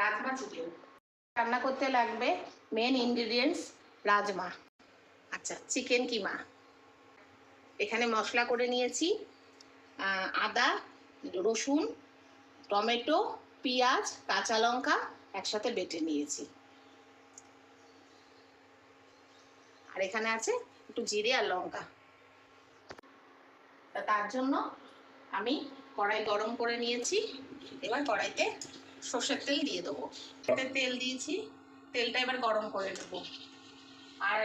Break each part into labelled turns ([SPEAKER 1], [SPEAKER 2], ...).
[SPEAKER 1] Rajma chicken. রান্না করতে লাগবে মেন ইনগ্রিডিয়েন্টস রাজমা, আচ্ছা চিকেন কিমা। এখানে মশলা করে নিয়েছি আদা, রসুন, টমেটো, পেঁয়াজ, কাঁচা লঙ্কা একসাথে বেটে নিয়েছি। আর এখানে আছে একটু জিরে আর লঙ্কা। তার জন্য আমি কড়াই গরম করে নিয়েছি। এবার কড়াইতে সর্ষের তেল দিয়ে দেবো। তেল দিয়েছি, তেলটা এবার গরম করে নেব। আর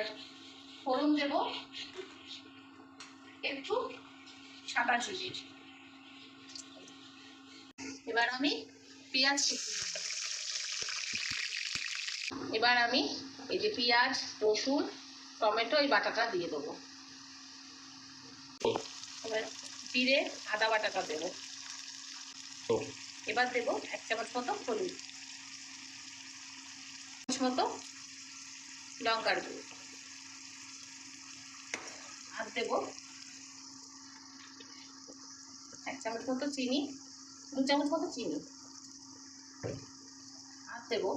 [SPEAKER 1] ফোড়ন দেব একটু সাদা জিরে। এবার আমি পেঁয়াজ কুচি, এবার আমি এই যে পেঁয়াজ, রসুন, টমেটো এই বাটাটা দিয়ে দেবো। এবার জিরে আদা বাটাটা দেবো। এবার দেবো 1 চামচ মতো হলুদ, 1 চামচ মতো লঙ্কার গুঁড়ো, আর দেবো 1 চামচ মতো চিনি, 2 চামচ মতো চিনি, আর দেবো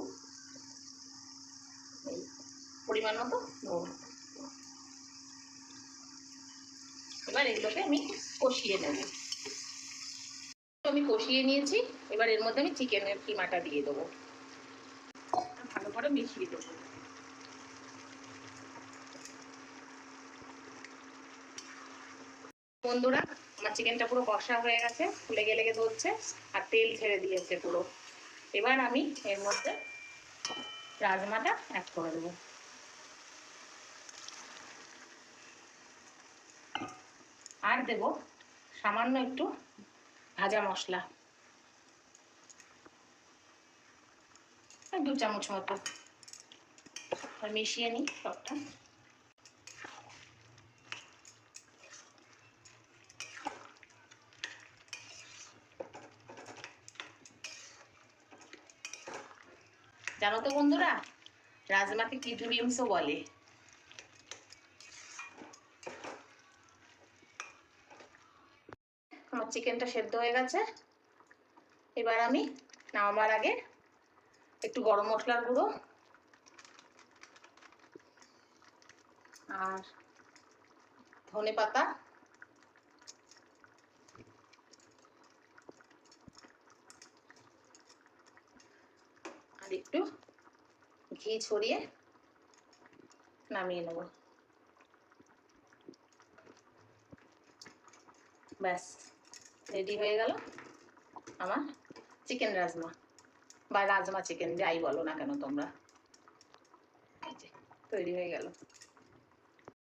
[SPEAKER 1] পরিমাণ মতো নুন। এবার এগুলোকে আমি কষিয়ে নেব। আমি কষিয়ে নিয়েছি, এবার এর মধ্যে আমি চিকেনের কিমাটা দিয়ে দেবো, ভালো করে মিশিয়ে দেবো। বন্ধুরা, আমার চিকেনটা পুরো কষা হয়ে গেছে, লেগে লেগে ধরছে আর তেল ছেড়ে দিয়েছে পুরো। এবার আমি এর মধ্যে রাজমাটা অ্যাড করে দেবো। আর দেব সামান্য একটু ভাজা মশলা, 2 চামচ মতো। আর মিশিয়ে নিই সবটা। জানো তো বন্ধুরা, রাজমাকে কিডুরিমসও বলে। আমার চিকেনটা সেদ্ধ হয়ে গেছে। এবার আমি নামাবার আগে একটু গরম মশলার গুঁড়ো আর ধনে পাতা আর একটু ঘি ছড়িয়ে নামিয়ে নেব। ব্যাস রেডি হয়ে গেল আমার চিকেন রাজমা বা রাজমা চিকেন, যাই বলো না কেন তোমরা। তৈরি হয়ে গেল।